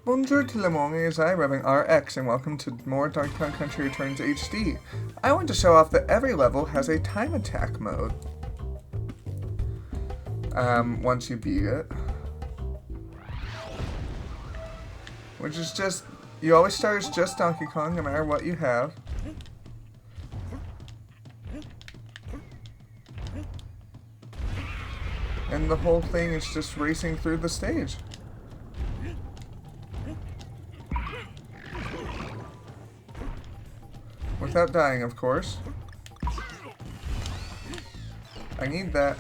Bonjour tout le monde, it's I, Reverend RX, and welcome to more Donkey Kong Country Returns HD. I want to show off that every level has a time attack mode. Once you beat it. Which is just, you always start as just Donkey Kong, no matter what you have. And the whole thing is just racing through the stage. Without dying, of course. I need that.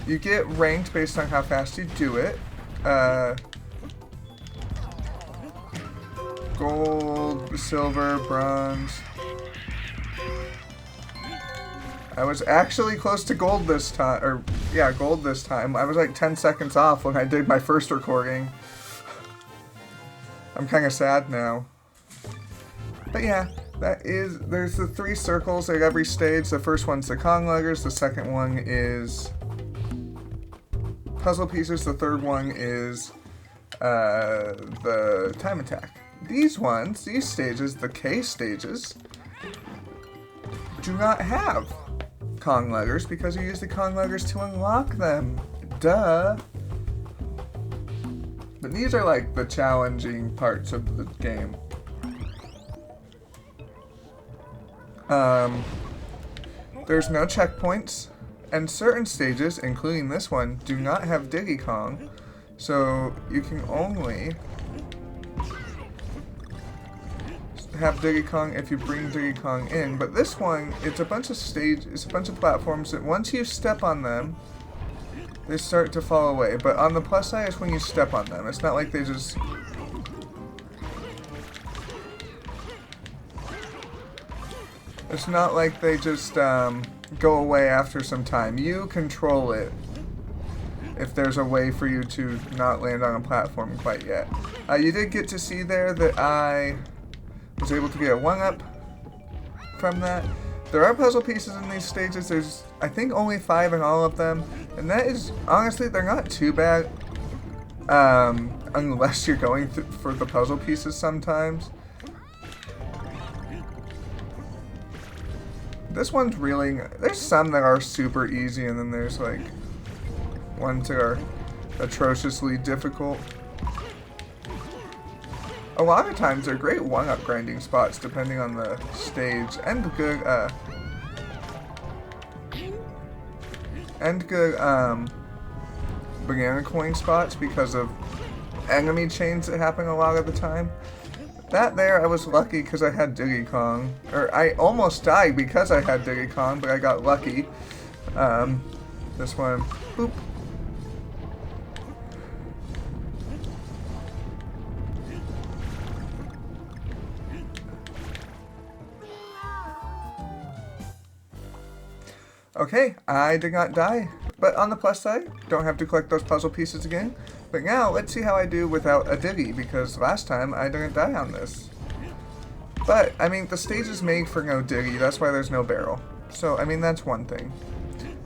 You get ranked based on how fast you do it. Gold, silver, bronze. I was actually close to gold this time, or yeah, gold this time. I was like 10 seconds off when I did my first recording. I'm kind of sad now. But yeah. There's the 3 circles at every stage. The first one's the Kong letters, the second one is puzzle pieces, the third one is the time attack. These stages, the K stages, do not have Kong letters because you use the Kong letters to unlock them. Duh! But these are like the challenging parts of the game. There's no checkpoints, and certain stages, including this one, do not have Diddy Kong, so you can only have Diddy Kong if you bring Diddy Kong in. But this one, it's a bunch of platforms that once you step on them, they start to fall away. But on the plus side is when you step on them. It's not like they just... It's not like they just go away after some time. You control it if there's a way for you to not land on a platform quite yet. You did get to see there that I was able to get a 1-up from that. There are puzzle pieces in these stages. There's, I think, only 5 in all of them. And that is, honestly, they're not too bad. Unless you're going for the puzzle pieces sometimes. This one's really... There's some that are super easy, and then there's, like, ones that are atrociously difficult. A lot of times, they're great 1-up grinding spots, depending on the stage, and good, banana coin spots because of enemy chains that happen a lot of the time. That there, I was lucky because I had Diddy Kong. Or, I almost died because I had Diddy Kong, but I got lucky. This one, boop. Okay, I did not die. But on the plus side, don't have to collect those puzzle pieces again. But now, let's see how I do without a Diddy, because last time I didn't die on this. But, I mean, the stage is made for no Diddy, that's why there's no barrel. So, I mean, that's one thing.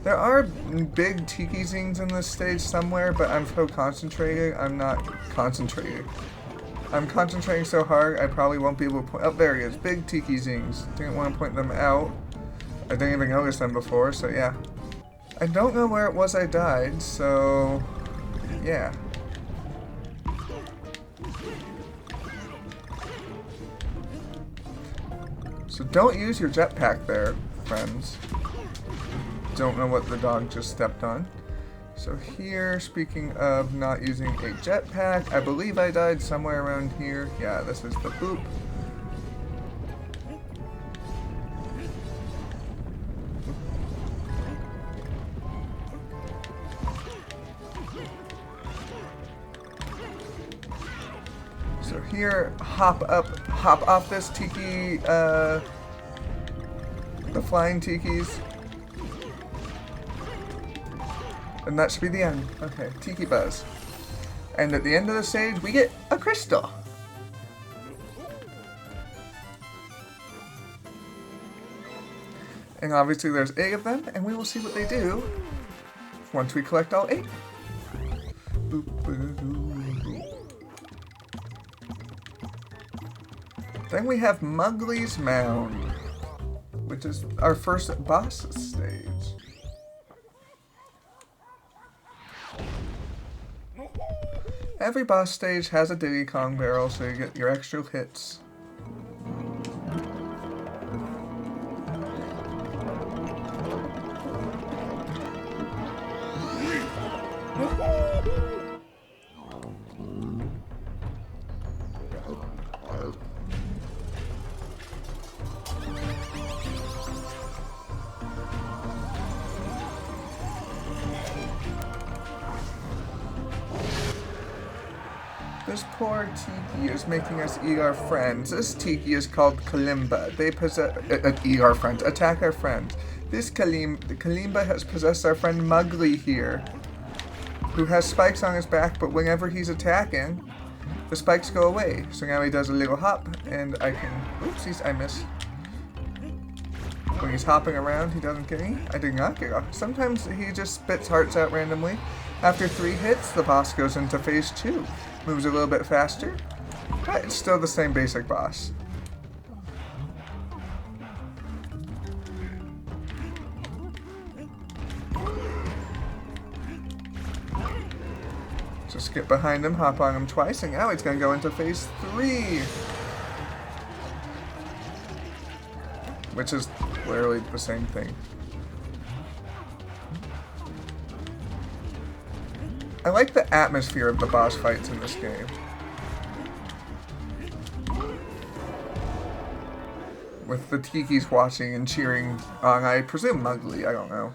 There are big tiki zings in this stage somewhere, but I'm so concentrated, I'm not concentrated. I'm concentrating so hard, I probably won't be able to point... Oh, there he is, big tiki zings. Didn't want to point them out. I didn't even notice them before, so yeah. I don't know where it was I died, so... yeah. So don't use your jetpack there, friends. Don't know what the dog just stepped on. So here, speaking of not using a jetpack, I believe I died somewhere around here. Yeah, this is the boop. So here, hop off this tiki, the flying tikis. And that should be the end. Okay, Tiki Buzz. And at the end of the stage, we get a crystal. And obviously there's 8 of them, and we will see what they do once we collect all 8. Then we have Mugly's Mound, which is our first boss stage. Every boss stage has a Diddy Kong barrel, so you get your extra hits. This poor Tiki is making us eat our friends. This Tiki is called Kalimba. They possess eat our friends, attack our friends. This Kalimba has possessed our friend Mugly here, who has spikes on his back, but whenever he's attacking, the spikes go away. So now he does a little hop, and I can... Oopsies, I missed. When he's hopping around, he doesn't get any. I did not get off. Sometimes he just spits hearts out randomly. After 3 hits, the boss goes into phase 2. Moves a little bit faster, but it's still the same basic boss. Just get behind him, hop on him twice, and now he's going to go into phase 3. Which is literally the same thing. I like the atmosphere of the boss fights in this game. With the Tikis watching and cheering on, I presume Mugly, I don't know.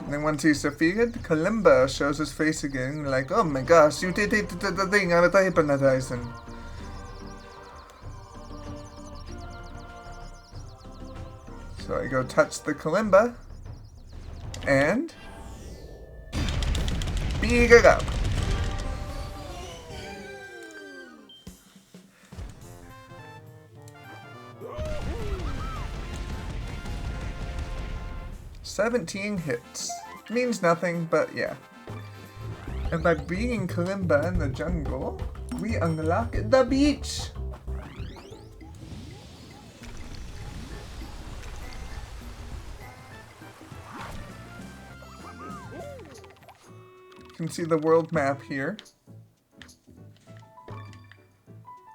And then once he's defeated, Kalimba shows his face again, like, oh my gosh, you did the thing, I'm hypnotizing. So I go touch the Kalimba. And beat it up. "17 hits. Means nothing, but yeah. And by beating Kalimba in the jungle, we unlock the beach. You can see the world map here.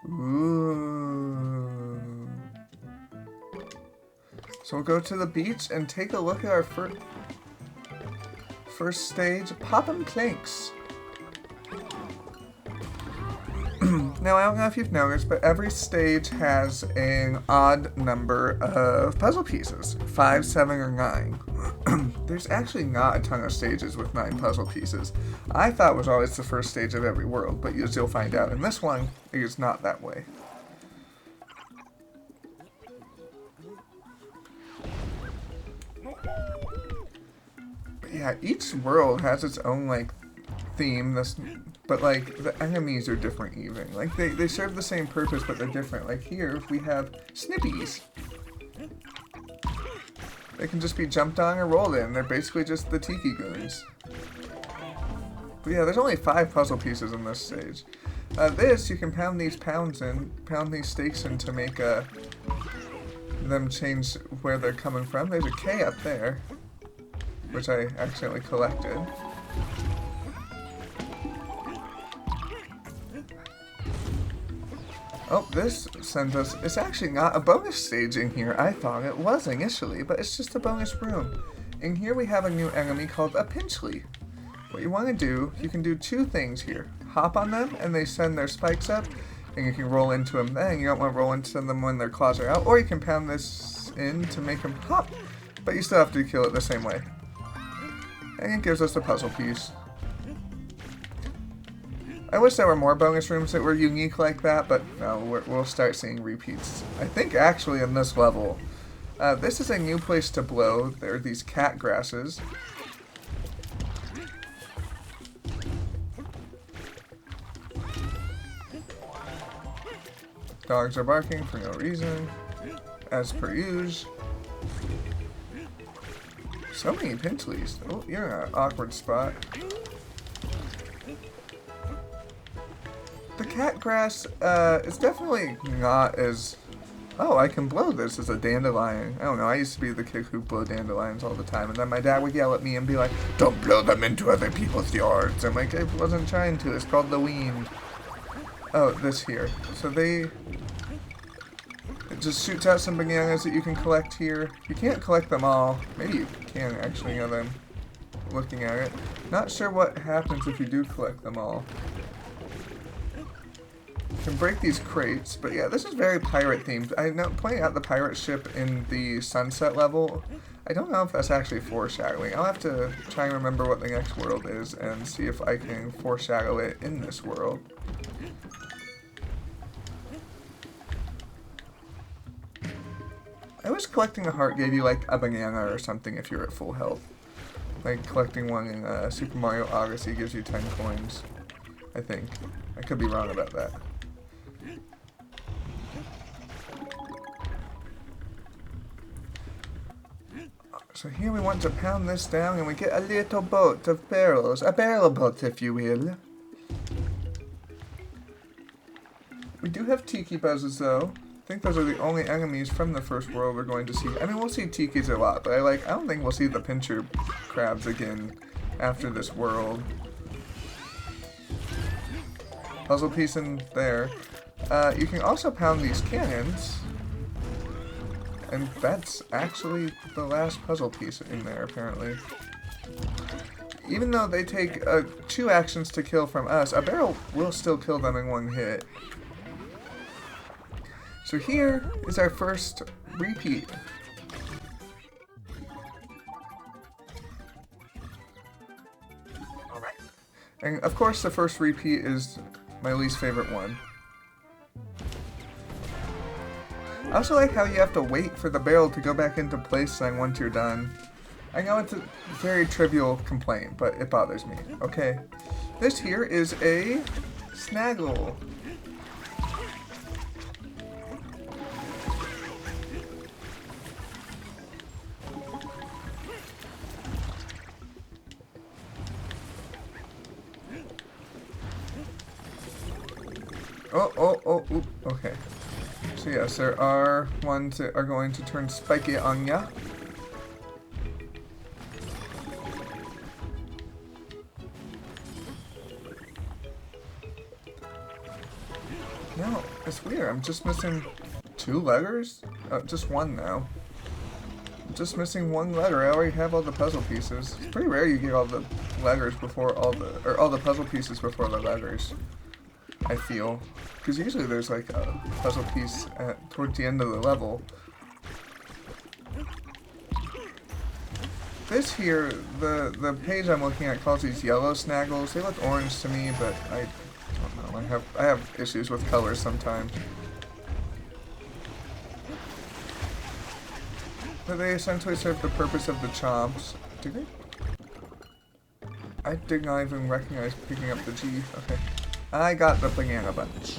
Ooh. So we'll go to the beach and take a look at our first stage, Poppin Planks. Now, I don't know if you've noticed, but every stage has an odd number of puzzle pieces. 5, 7, or 9. There's actually not a ton of stages with 9 puzzle pieces. I thought it was always the first stage of every world, but you'll find out in this one, it is not that way. But yeah, each world has its own, like, theme, but, like, the enemies are different even. Like, they serve the same purpose, but they're different. Like, here, we have Snippies. They can just be jumped on or rolled in. They're basically just the Tiki goons. But yeah, there's only 5 puzzle pieces in this stage. This, you can pound these stakes in to make them change where they're coming from. There's a K up there, which I accidentally collected. Oh, this sends us... It's actually not a bonus stage in here. I thought it was initially, but it's just a bonus room. In here we have a new enemy called a Pinchly. What you want to do, you can do 2 things here. Hop on them, and they send their spikes up, and you can roll into them then. You don't want to roll into them when their claws are out, or you can pound this in to make them hop, but you still have to kill it the same way. And it gives us a puzzle piece. I wish there were more bonus rooms that were unique like that, but no, we'll start seeing repeats. I think actually in this level, This is a new place to blow. There are these cat grasses. Dogs are barking for no reason, as per usual. So many Pinchlys. Oh, you're in an awkward spot. The cat grass is definitely not as... Oh, I can blow this as a dandelion. I don't know, I used to be the kid who blew dandelions all the time, and then my dad would yell at me and be like, "Don't blow them into other people's yards." I'm like, I wasn't trying to, it's called the wind. Oh, this here. So it just shoots out some bananas that you can collect here. You can't collect them all. Maybe you can, actually, now that I'm looking at it. Not sure what happens if you do collect them all. You can break these crates, but yeah, this is very pirate themed. I know, pointing out the pirate ship in the sunset level, I don't know if that's actually foreshadowing. I'll have to try and remember what the next world is and see if I can foreshadow it in this world. I wish collecting a heart gave you like a banana or something if you're at full health. Like collecting one in Super Mario Odyssey gives you 10 coins, I think. I could be wrong about that. So here we want to pound this down and we get a little boat of barrels. A barrel boat, if you will. We do have tiki buzzes though. I think those are the only enemies from the first world we're going to see. I mean, we'll see tikis a lot, but I don't think we'll see the pincher crabs again after this world. Puzzle piece in there. You can also pound these cannons. And that's actually the last puzzle piece in there, apparently. Even though they take 2 actions to kill from us, a barrel will still kill them in 1 hit. So here is our first repeat. Alright. And of course the first repeat is my least favorite one. I also like how you have to wait for the barrel to go back into place then once you're done. I know it's a very trivial complaint, but it bothers me. Okay. This here is a snaggle. Oh, okay. So yes, there are ones that are going to turn spiky on ya. No, it's weird. I'm just missing 2 letters? Just 1 now. I'm just missing 1 letter. I already have all the puzzle pieces. It's pretty rare you get all the letters before all the puzzle pieces before the letters, I feel. Because usually there's like a puzzle piece towards the end of the level. This here, the page I'm looking at calls these yellow snaggles. They look orange to me, but I don't know. I have issues with colors sometimes. But they essentially serve the purpose of the chomps. Do they? I did not even recognize picking up the G. Okay. I got the banana bunch.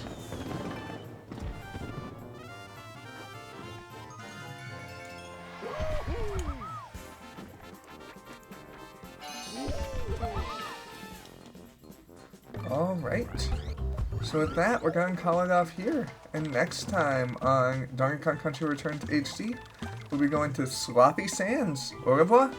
Alright. So with that, we're going to call it off here. And next time on Donkey Kong Country Returns HD, we'll be going to Sloppy Sands. Au revoir!